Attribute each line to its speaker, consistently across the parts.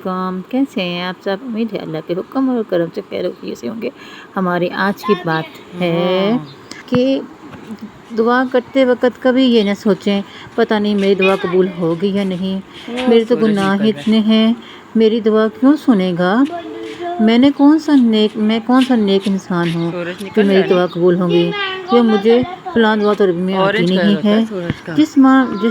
Speaker 1: کام کیسے ہیں آپ سب؟ امید ہے اللہ کے حکم اور کرم سے خیر وفیت سے ہوں گے۔ ہماری آج کی بات ہے کہ دعا کرتے وقت کبھی یہ نہ سوچیں پتہ نہیں میری دعا قبول ہوگی یا نہیں، میرے تو گناہ اتنے ہیں، میری دعا کیوں سنے گا، میں کون سا نیک انسان ہوں کہ میری دعا قبول ہوگی، یا مجھے فلاں دعا تو رب میں آتی نہیں ہے، جس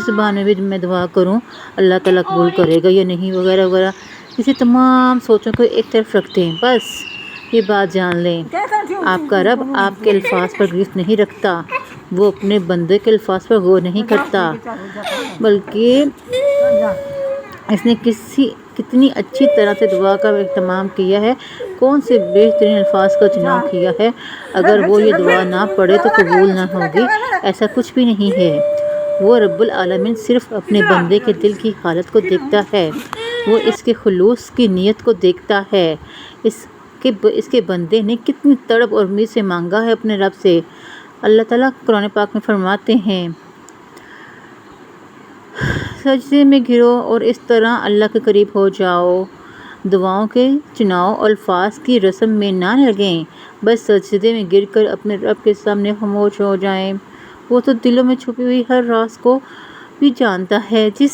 Speaker 1: زبان میں بھی میں دعا کروں اللہ تعالیٰ قبول کرے گا یا نہیں، وغیرہ وغیرہ۔ اسی تمام سوچوں کو ایک طرف رکھتے ہیں، بس یہ بات جان لیں آپ کا رب آپ کے الفاظ پر گرفت نہیں رکھتا، وہ اپنے بندے کے الفاظ پر غور نہیں کرتا، بلکہ اس نے کتنی اچھی طرح سے دعا کا اہتمام کیا ہے، کون سے بہترین الفاظ کا چناؤ کیا ہے۔ اگر وہ یہ دعا نہ پڑھے تو قبول نہ ہوگی، ایسا کچھ بھی نہیں ہے۔ وہ رب العالمین صرف اپنے بندے کے دل کی حالت کو دیکھتا ہے، وہ اس کے خلوص کی نیت کو دیکھتا ہے، اس کے بندے نے کتنی تڑپ اور امید سے مانگا ہے اپنے رب سے۔ اللہ تعالیٰ قرآن پاک میں فرماتے ہیں، سجدے میں گرو اور اس طرح اللہ کے قریب ہو جاؤ، دعاؤں کے چناؤ الفاظ کی رسم میں نہ لگیں، بس سجدے میں گر کر اپنے رب کے سامنے خاموش ہو جائیں۔ وہ تو دلوں میں چھپی ہوئی ہر راز کو بھی جانتا ہے، جس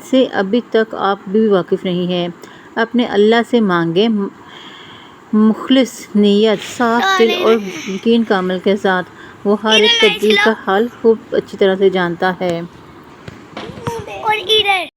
Speaker 1: سے ابھی تک آپ بھی واقف نہیں ہیں۔ اپنے اللہ سے مانگیں، مخلص نیت، صاف دل اور یقین کا عمل کے ساتھ، وہ ہر ایک تدبیر کا حل خوب اچھی طرح سے جانتا ہے۔